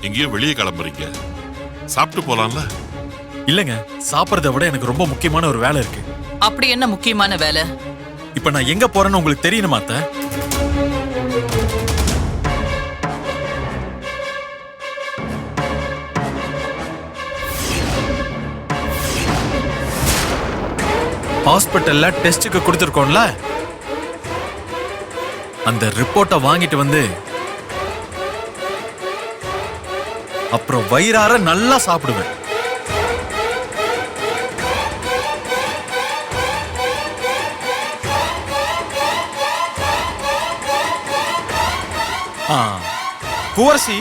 எங்கேயோ வெளியே கிளம்புறீங்க, சாப்பிட்டு போலாம்ல? இல்லங்க, சாப்பிடறத விட எனக்கு ரொம்ப முக்கியமான ஒரு வேலை இருக்கு. அப்படி என்ன முக்கியமான வேலை? இப்ப நான் எங்க போறேன்னு உங்களுக்கு தெரியணுமா அத்தை? ஹாஸ்பிட்டல்ல டெஸ்டுக்கு கொடுத்துருக்கோம்ல, அந்த ரிப்போர்ட்டை வாங்கிட்டு வந்து அப்புறம் வயிறார நல்லா சாப்பிடுவேன். பூவரசி,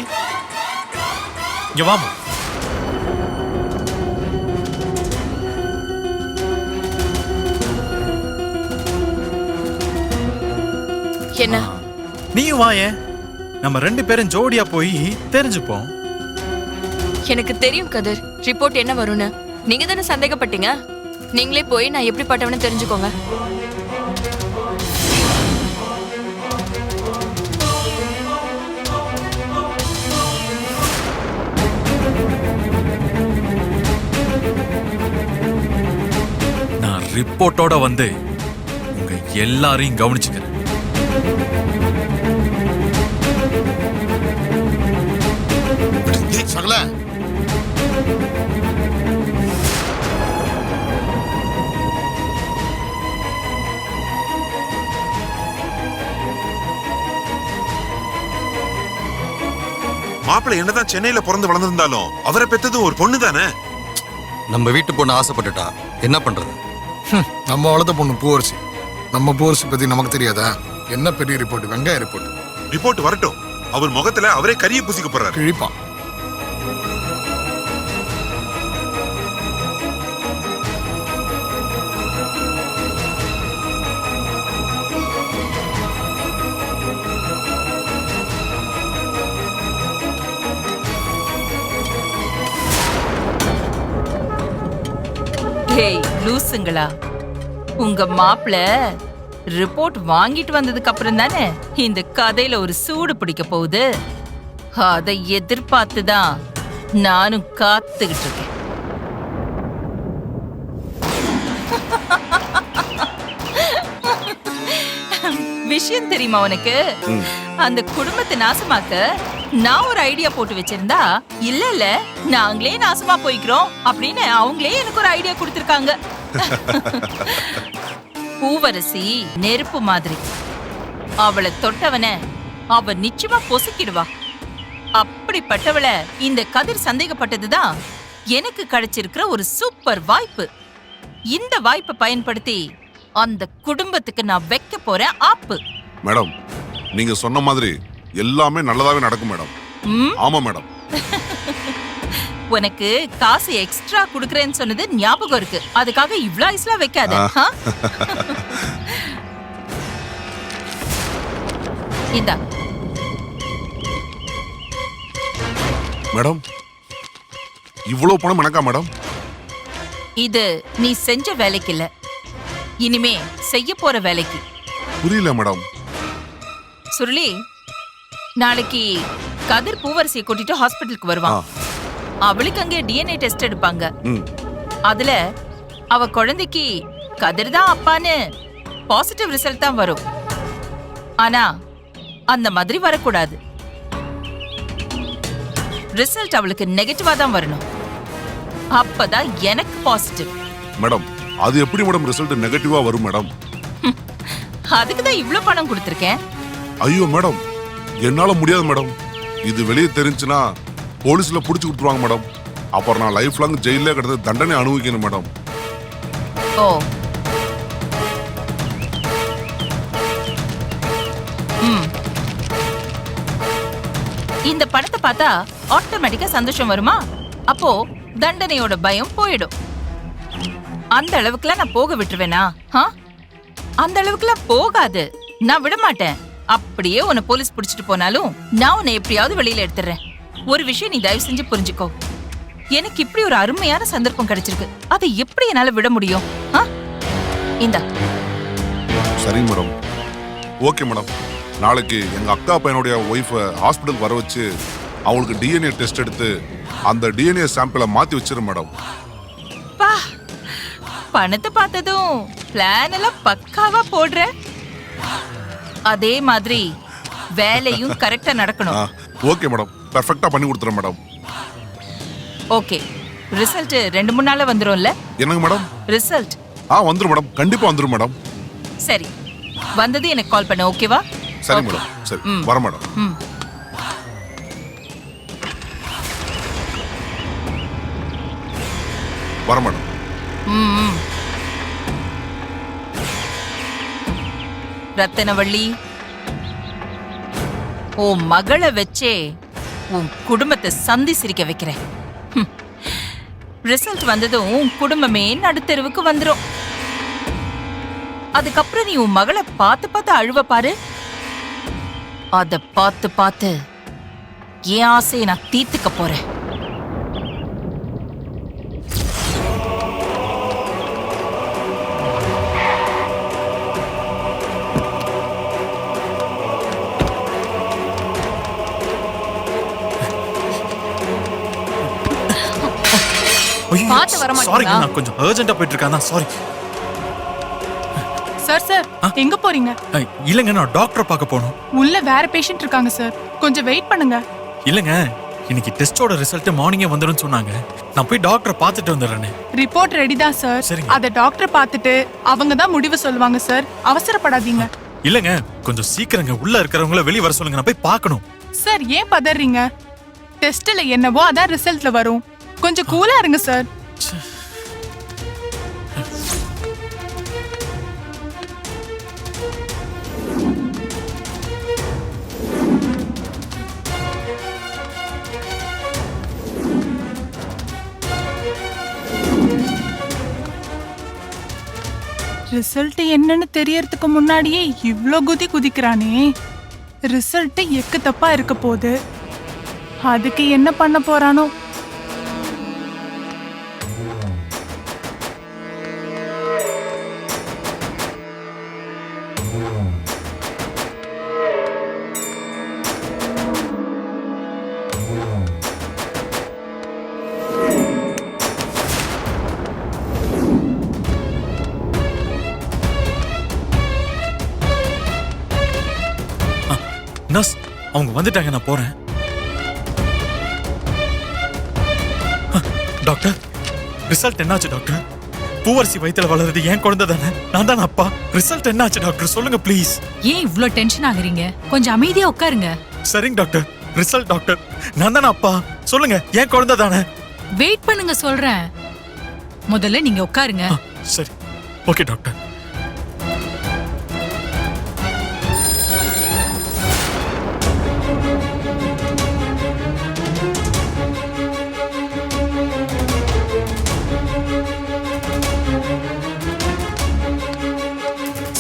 இங்க வாமா. என்ன? நீயும் வாயேன், நம்ம 2 பேரும் ஜோடியா போய் தெரிஞ்சுப்போம். எனக்கு தெரியும் கதிர், ரிப்போர்ட் என்ன வரும்னு. நீங்க தானே சந்தேகப்பட்டீங்க. நீங்களே போய் நான் எப்படிப்பட்டவனு தெரிஞ்சுக்கோங்க. நான் ரிப்போர்ட்டோட வந்து உங்க எல்லாரையும் கவனிச்சுக்கிறேன். சகல, மாப்பிள்ளை என்னதான் சென்னையில பிறந்து வளர்ந்திருந்தாலும் அவரை பெத்தது ஒரு பொண்ணு தானே. நம்ம வீட்டு பொண்ணு ஆசைப்பட்டுட்டா என்ன பண்றது? நம்ம வளர்த்த பொண்ணு பூவரசி. நம்ம பூவரசி பத்தி நமக்கு தெரியாதா? என்ன பெரிய ரிப்போர்ட், வெங்காய ரிப்போர்ட். ரிப்போர்ட் வரட்டும், அவர் முகத்துல அவரே கரிய பூசிக்க போறாரு. கிழிப்பான். ஹேய் லூசுங்களா, உங்க மாப்பிள ரிப்போர்ட் வாங்கிட்டு வந்ததுக்கு அப்புறம் தானே இந்த கதையில ஒரு சூடு பிடிக்க போகுது. அதை எதிர்பார்த்து தான் நானும் காத்துக்கிட்டு இருக்கேன். விஷயம் தெரியுமா உனக்கு? அந்த குடும்பத்தை நாசமாக்க நான் ஒரு ஐடியா போட்டு வச்சிருந்தா, இல்ல நாங்களே நாசமா போய்க்கிறோம் அப்படின்னு அவங்களே எனக்கு ஒரு ஐடியா கொடுத்திருக்காங்க. பூவரசி நெருப்பு மாதிரி, அவளை தொட்டவன அவ நிச்சயமா பொசுக்கிடுவா. அப்படிப்பட்டவளை இந்த கதிர் சந்தேகப்பட்டதுதான் எனக்கு கிடைச்சிருக்கிற ஒரு சூப்பர் வாய்ப்பு. இந்த வாய்ப்பை பயன்படுத்தி அந்த குடும்பத்துக்கு நான் வைக்க போறேன் ஆப்பு. மேடம், நீங்க சொன்ன மாதிரி எல்லாமே நல்லதாவே நடக்கும் மேடம். ஆமா மேடம். உனக்கு காசு எக்ஸ்ட்ரா குடுக்கறேன்னு சொன்னது ஞாபகம் இருக்கு. அதுக்காக இவ்ளோ ஐஸ்லா வைக்காத. இந்தா மேடம், இவ்வளவு பணம் எனக்கா மேடம்? இது நீ செஞ்ச வேலைக்கு இல்ல, இனிமே செய்ய போற வேலைக்கு. புரியல மேடம். சுருளி, நாளைக்கு கதிர் பூவரசியை கூட்டிட்டு ஹாஸ்பிட்டலுக்கு வருவான். அவளுக்கு அங்கே டிஎன்ஏ டெஸ்ட் எடுப்பாங்க. அதுல அவ குழந்தைக்கு கதிர் தான் அப்பான்னு பாசிட்டிவ் ரிசல்ட் தான் வரும். ஆனா அந்த மாதிரி வரக்கூடாது. ரிசல்ட் அவளுக்கு நெகட்டிவா தான் வரணும். அப்பதான் எனக்கு பாசிட்டிவ். மேடம், அது எப்படி மேடம் ரிசல்ட் நெகட்டிவா வரும் மேடம்? அதுக்கு தான் இவ்ளோ பணம் கொடுத்திருக்கேன். ஐயோ மேடம், என்னால முடியாது மேடம். இது வெளியே தெரிஞ்சுனா போலீஸ்ல புடிச்சு கொடுத்துருவாங்க மேடம். அப்புறம் நான் லைஃப் லாங் ஜெயிலே கிடந்து தண்டனை அனுபவிக்கணும் மேடம். ஓ, இந்த படத்தை பார்த்தா ஆட்டோமேட்டிக்கா சந்தோஷம் வருமா? அப்போ தண்டனையோட பயம் போயிடும். அந்த அளவுக்குலாம் நான் போக விட்டுருவேனா? அந்த அளவுக்குலாம் போகாது. நான் விட மாட்டேன். அப்படியே உன்னை போலீஸ் புடிச்சிட்டு போனாலும் நான் உன்னை எப்படியாவது வெளியில எடுத்துறேன். ஒரு விஷயம் நீ தயவு செஞ்சு புரிஞ்சுக்கோ. எனக்கு இப்படி ஒரு அருமையான சந்தர்ப்பம் கிடைச்சிருக்கு. அதை எப்படி என்னால விட முடியும்? இந்தா. சரி மேடம், ஓகே மேடம். நாளைக்கு எங்க அக்கா பையனுடைய ஒய்ஃபை ஹாஸ்பிட்டல் வர வச்சு அவளுக்கு டிஎன்ஏ டெஸ்ட் எடுத்து அந்த டிஎன்ஏ சாம்பிளை மாத்தி வச்சிரு மேடம். பா, பணத்தை பார்த்ததும் பிளான் எல்லாம் பக்காவா போடுற. அதே மாதிரி வேலையும் கரெக்டா நடக்கணும். ஓகே மேடம், பெர்ஃபெக்ட்டா பண்ணி கொடுத்துறேன் மேடம். ஓகே, ரிசல்ட் 2-3 நாள்ல வந்துரும்ல? என்னங்க மேடம்? ரிசல்ட் வந்துரும் மேடம், கண்டிப்பா வந்துரும் மேடம். சரி, வந்தது எனக்கு கால் பண்ணு, ஓகேவா? சரி Okay. மேடம், சரி வர மேடம். ம். வர மேடம். ம். ரத்தனவள்ளி, உன் மகளை வச்சே உன் குடும்பத்தை சந்தி சிரிக்க வைக்கிறேன். ரிசல்ட் வந்ததும் உன் குடும்பமே நடுத்தெருவுக்கு வந்துரும். அதுக்கப்புறம் நீ உன் மகளை பார்த்து பார்த்து அழுவ பாரு. அத பார்த்து பார்த்து என் ஆசையை நான் தீர்த்துக்க போறேன். பார்த்து வர சாரி, மாட்டீங்களா? நான் கொஞ்சம் அர்ஜென்ட்டா போயிட்டு இருக்கேன். சாரி. சார் எங்க போறீங்க? இல்லங்க, நான் டாக்டரை பார்க்க போகணும். உள்ள வேற பேஷண்ட் இருக்காங்க சார், கொஞ்சம் வெயிட் பண்ணுங்க. இல்லங்க, இன்னைக்கு டெஸ்டோட ரிசல்ட் மார்னிங்கே வந்துடும் சொன்னாங்க. நான் போய் டாக்டரை பார்த்துட்டு வந்துடுறேன். ரிப்போர்ட் ரெடி தான் சார். சரிங்க. அத டாக்டர் பார்த்துட்டு அவங்க தான் முடிவு சொல்லுவாங்க சார், அவசரப்படாதீங்க. இல்லங்க, கொஞ்சம் சீக்கிரங்க, உள்ள இருக்கிறவங்கள வெளிய வர சொல்லுங்க, நான் போய் பார்க்கணும். சார் ஏன் பதறீங்க? டெஸ்ட்ல என்னவோ அதான் ரிசல்ட்ல வரும். கொஞ்சம் கூலா இருங்க சார். ரிசல்ட் என்னன்னு தெரியறதுக்கு முன்னாடியே இவ்ளோ குதிக்கிறானே. ரிசல்ட் எக்கு தப்பா இருக்க போகுது. அதுக்கு என்ன பண்ண போறானோ? நர்ஸ், அவங்க வந்துட்டாங்க, நான் போறேன். டாக்டர், ரிசல்ட் என்னாச்சு டாக்டர்? பூவரசி வயித்துல வளருது என் குழந்தை தானே? நான் தானே அப்பா. ரிசல்ட் என்னாச்சு டாக்டர், சொல்லுங்க ப்ளீஸ். ஏன் இவ்ளோ டென்ஷன் ஆகுறீங்க? கொஞ்சம் அமைதியா உட்காருங்க. சரிங்க டாக்டர். ரிசல்ட் டாக்டர், நான் தானே அப்பா, சொல்லுங்க என் குழந்தை தானே? வெயிட் பண்ணுங்க, சொல்றேன். முதல்ல நீங்க உட்காருங்க. சரி, ஓகே டாக்டர்.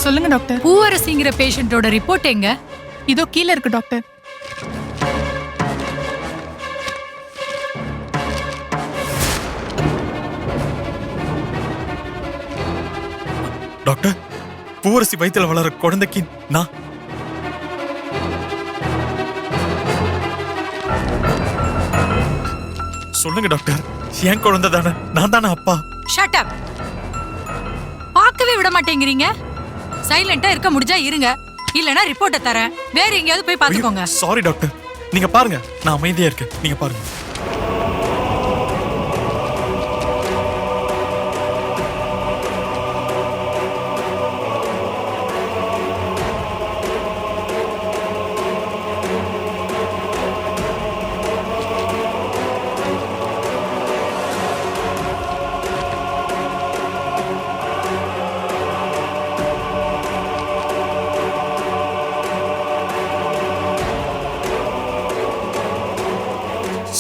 சொல்லுங்க டாக்டர். பூவரசிங்கிற பேஷண்டோட ரிப்போர்ட் எங்க? இதோ கீழே இருக்கு டாக்டர். டாக்டர், பூவரசி வயித்துல வளர குழந்தைக்கு நான் சொல்லுங்க டாக்டர், என் குழந்தை தானே? நான் தானே அப்பா? Shut up. பார்க்கவே விட மாட்டேங்கிறீங்க. சைலண்டா இருக்க முடிஞ்சா இருங்க, இல்லனா ரிப்போர்ட்ட தரேன். வேற எங்கயாவது போய் பாத்துக்கோங்க. சாரி டாக்டர், நீங்க பாருங்க, நான் அமைதியா இருக்கேன், நீங்க பாருங்க.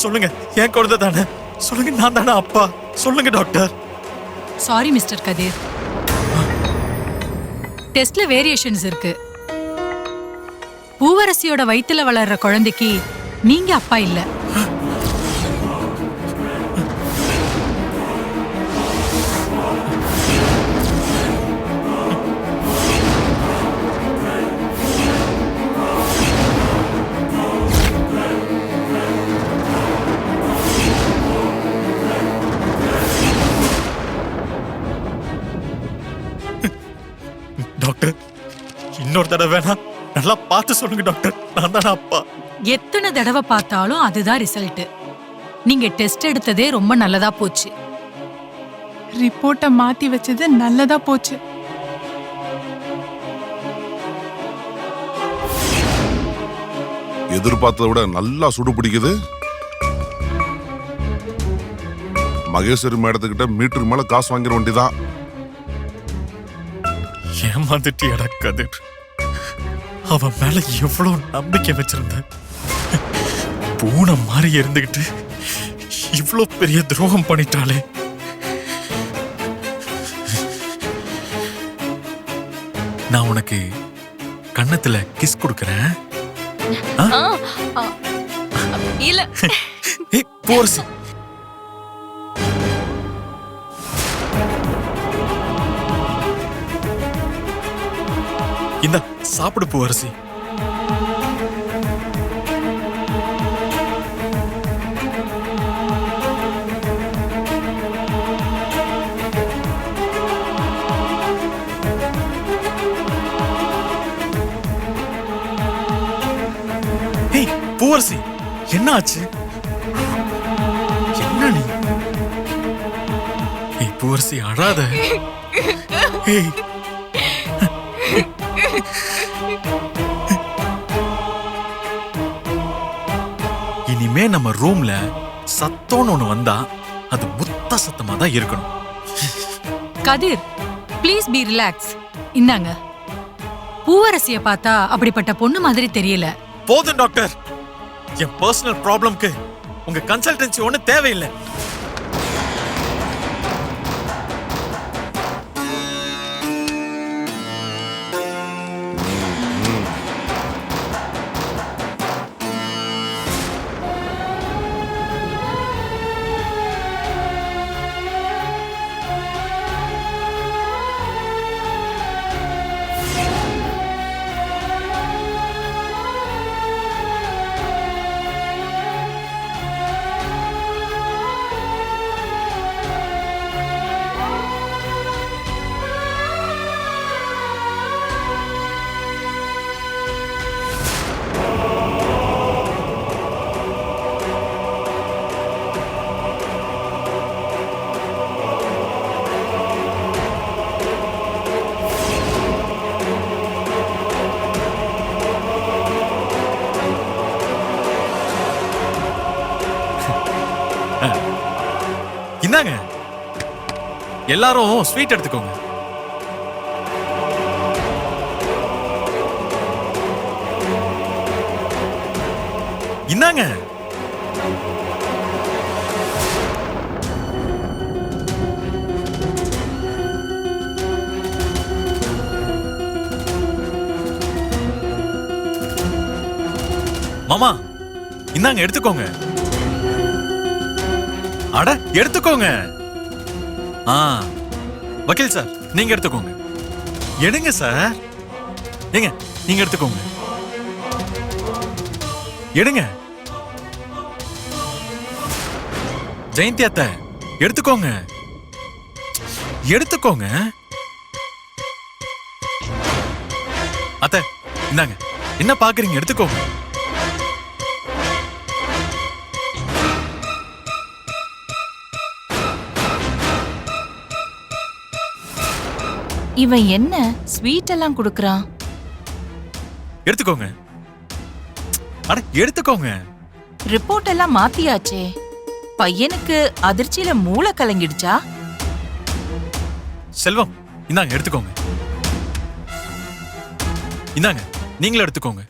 சொல்லுங்க, என் குழந்தை தானே? சொல்லுங்க, நான் தானே அப்பா? சொல்லுங்க டாக்டர். சாரி மிஸ்டர் கதிர், டெஸ்ட்ல வேரியேஷன்ஸ் இருக்கு. பூவரசியோட வயித்துல வளர்ற குழந்தைக்கு நீங்க அப்பா இல்ல. இன்னொரு தடவை வேணா நல்லா பார்த்து சொல்லுங்க டாக்டர். நான் தானே அப்பா. எத்தனை தடவை பார்த்தாலும் அதுதான் ரிசல்ட். நீங்க டெஸ்ட் எடுத்ததே ரொம்ப நல்லதா போச்சு. ரிப்போர்ட்டை மாத்தி வச்சது நல்லதா போச்சு. எதிர்பார்த்ததை விட நல்லா சுடு பிடிக்குது. மகேஸ்வரி மேடத்துக்கிட்ட மீட்டர் மேல காசு வாங்கிட வேண்டியதான். ஏமாந்துட்டியடா கதிர். அவன் மேல எவ்வளவு நம்பிக்கை வச்சிருந்த. பூனை மாதிரி இருந்துகிட்டு இவ்வளோ பெரிய துரோகம் பண்ணிட்டாளே. நான் உனக்கு கன்னத்துல கிஸ் கொடுக்கறேன். இல்ல ஏய் பூவரசி, இந்த சாப்பிடு பூவரசி. ஏய் பூவரசி, என்ன ஆச்சு? என்ன நீ? ஏய் பூவரசி அழாத. ஏய் இனிமே நம்ம ரூம்ல சத்தம்னு ஒண்ணு வந்தா அது முத்த சத்தமா தான் இருக்கணும். கதிர், ப்ளீஸ் பி ரிலாக்ஸ். இந்தாங்க. பூவரசிய பார்த்தா அப்படிப்பட்ட பொண்ணு மாதிரி தெரியல. போதும் டாக்டர், என் பர்சனல் ப்ராப்ளம்க்கு உங்க கன்சல்டன்சி ஒண்ணு தேவையில்லை. இந்தாங்க, எல்லாரும் ஸ்வீட் எடுத்துக்கோங்க. இந்தாங்க. மாமா இந்தாங்க எடுத்துக்கோங்க. அட எடுத்துக்கோங்க. வக்கீல் சார் நீங்க எடுத்துக்கோங்க. எடுங்க சார். ஏங்க நீங்க எடுத்துக்கோங்க. எடுங்க. ஜெயந்தி அத்தை எடுத்துக்கோங்க. எடுத்துக்கோங்க. அத்தை இந்தாங்க. என்ன பாக்குறீங்க? எடுத்துக்கோங்க. இவன் என்ன ஸ்வீட் எல்லாம் குடுக்கறான்? எடுத்துக்கோங்க. அட எடுத்துக்கோங்க. ரிப்போர்ட் எல்லாம் மாத்தியாச்சே. பையனுக்கு அதிர்ச்சியில மூளை கலங்கிடுச்சா? செல்வம் இந்தாங்க எடுத்துக்கோங்க. இந்தாங்க நீங்களும் எடுத்துக்கோங்க.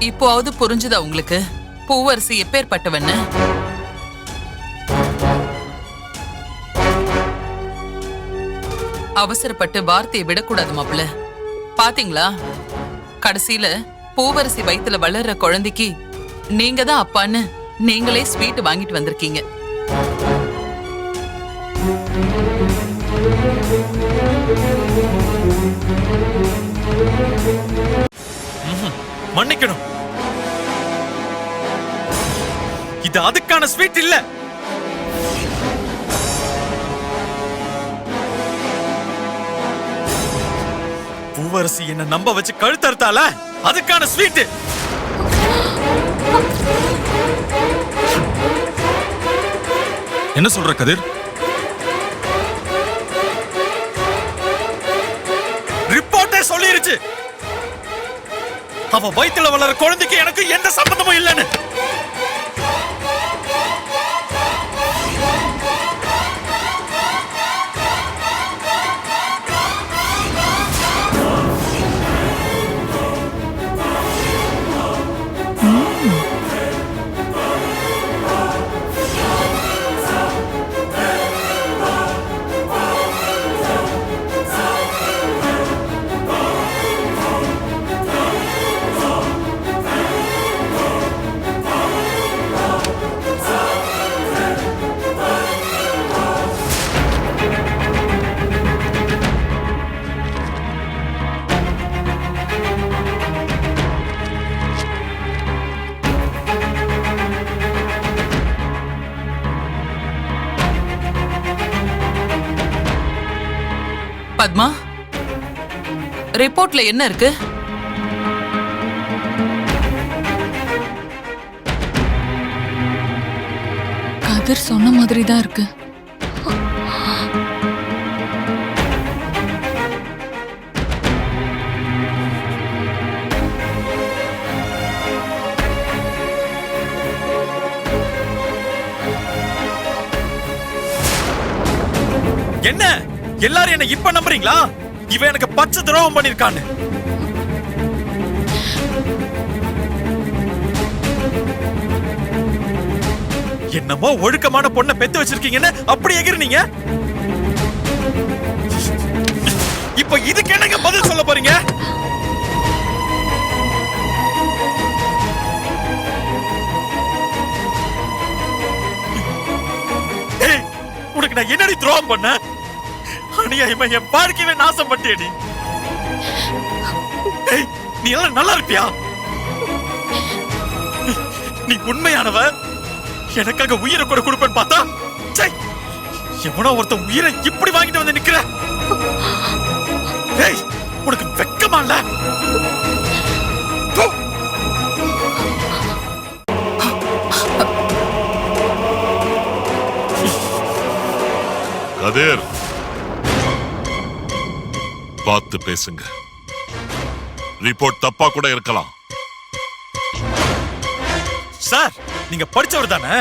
இப்போவாவது புரிஞ்சுதா உங்களுக்கு பூவரசி எப்பேற்பட்டவன்னு? அவசரப்பட்டு வார்த்தையை விடக்கூடாது மாப்பிள்ள. பாத்தீங்களா, கடைசியில பூவரசி வயித்துல வளர்ற குழந்தைக்கு நீங்க தான் அப்பான்னு நீங்களே ஸ்வீட் வாங்கிட்டு வந்திருக்கீங்க. மன்னிக்கணும், இது அதுக்கான ஸ்வீட் இல்ல. பூவரசி என்ன நம்ப வச்சு கழுத்தறுத்தால, அதுக்கான ஸ்வீட். என்ன சொல்ற கதிர்? ரிப்போர்ட்டே சொல்லிருச்சு, அவ வயித்துல வளர குழந்தைக்கு எனக்கு எந்த சம்பந்தமும் இல்லைன்னு. பத்மா, ரிப்போர்ட்ல என்ன இருக்கு? கதிர் சொன்ன மாதிரி தான் இருக்கு. என்ன எல்லாரும் என்ன இப்ப நம்புறீங்களா? இவன் எனக்கு பச்சை துரோகம் பண்ணிருக்கான்னு. என்னமோ ஒழுக்கமான பொண்ணை பெத்து வச்சிருக்கீங்கன்னு அப்படி எகிர்னீங்க. இப்ப இதுக்கு என்னங்க பதில் சொல்ல போறீங்க? ஏய், உனக்கு நான் என்னடி துரோகம் பண்ண? அநியாயமா என் வாழ்க்கையை நாசம் பண்ணியடி. ஏய், நீ எல்லாம் நல்லா இருப்பியா? நீ உண்மையானவ, எனக்காக உயிரை கூட கொடுப்பேன்னு பார்த்தா சை, எவனோ ஒருத்தன் உயிரை இப்படி வாங்கிட்டு வந்து நிக்கிற. ஏய், உனக்கு வெக்கமா இல்ல? கதிர், பார்த்து பேசுங்க. ரிப்போர்ட் தப்பா கூட இருக்கலாம். சார், நீங்க படிச்சவர் தானே,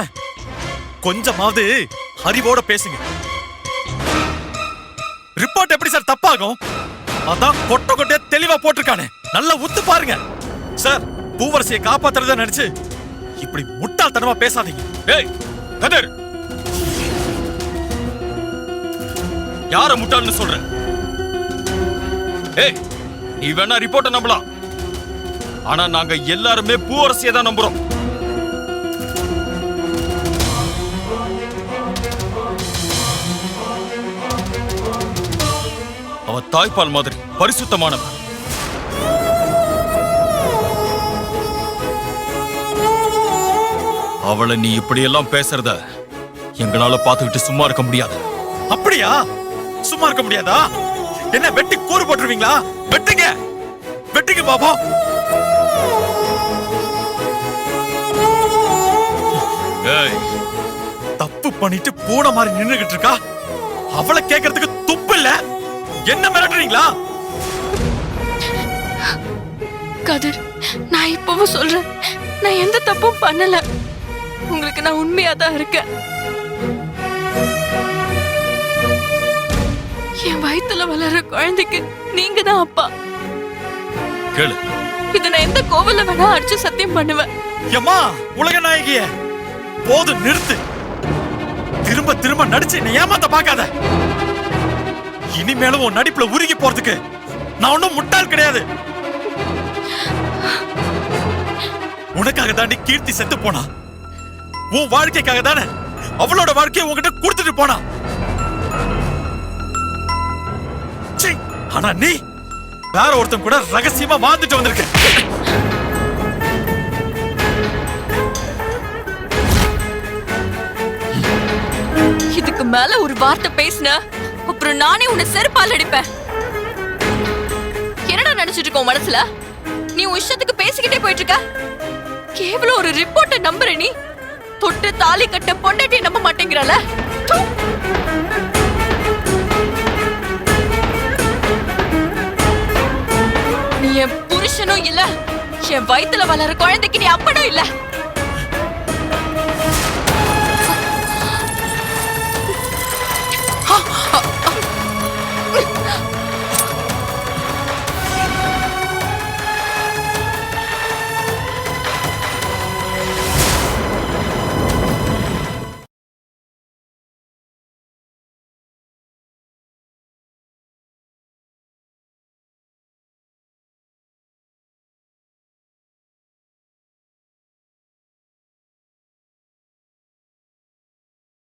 கொஞ்சமாவது அறிவோட பேசுங்க. ரிப்போர்ட் எப்படி சார் தப்பாகும்? அதான் கொட்ட கொட்டையா தெளிவா போட்டிருக்கானே, நல்லா உத்து பாருங்க. சார், பூவரசியை காப்பாத்துறத நினைச்சு இப்படி முட்டாள்தனமா பேசாதீங்க. ஏய் கதிர், யார முட்டாள்னு சொல்ற? ஏய், நீ வேணா ரிப்போர்ட்டை நம்பலாம், ஆனா நாங்க எல்லாருமே பூவரசியை தான் நம்புறோம். அவ தாய்ப்பால் மாதிரி பரிசுத்தமானவ. அவளை நீ இப்படியெல்லாம் பேசுறத எங்களால பார்த்துக்கிட்டு சும்மா இருக்க முடியாது. அப்படியா? சும்மா இருக்க முடியாதா? என்ன வெட்டி கூறு போட்டுருவீங்களா? வெட்டுங்க, வெட்டுங்க பாபா. ஏய், தப்பு பண்ணிட்டு பூனை மாதிரி நின்னுகிட்டு இருக்கா, அவளை கேட்கறதுக்கு துப்பு இல்ல. என்ன மிரட்டுறீங்களா? கதிர், நான் இப்பவும் சொல்றேன், நான் எந்த தப்பும் பண்ணல. உங்களுக்கு நான் உண்மையா தான் இருக்கேன். என் வயித்துல வளர்ற குழந்தைக்கு நீங்க தான் அப்பா. கேளு, இத நான் எந்த கோவில்ல வேணா அடிச்சு சத்தியம் பண்ணுவேன். எம்மா, உலக நாயகிய போதும், நிறுத்து. திரும்ப திரும்ப நடிச்சு நீ ஏமாத்த பார்க்காத. இனிமேலும் உன் நடிப்புல உருகி போறதுக்கு நான் ஒன்னும் முட்டாள் கிடையாது. உனக்காக தாண்டி கீர்த்தி செத்து போனா, உன் வாழ்க்கைக்காக தானே அவளோட வாழ்க்கையை உன்கிட்ட கொடுத்துட்டு போனா. ஆனா நீ வேற ஒருத்தன் கூட ரகசியமா வாழ்ந்துட்டு வந்திருக்கேன். இதுக்கு மேல ஒரு வார்த்தை பேசுன அப்புறம் நானே உன்னை செருப்பால் அடிப்பேன். என்னடா நினைச்சிட்டு இருக்கோம் மனசுல? நீ உன் இஷ்டத்துக்கு பேசிக்கிட்டே போயிட்டு இருக்க. கேவலம் ஒரு ரிப்போர்ட்டை நம்புற நீ தொட்டு தாலி கட்ட பொண்டாட்டி நம்ப மாட்டேங்கிறல. நீ என் புருஷனும் இல்ல, என் வயித்துல வளர குழந்தைக்கு நீ அப்பனும் இல்ல.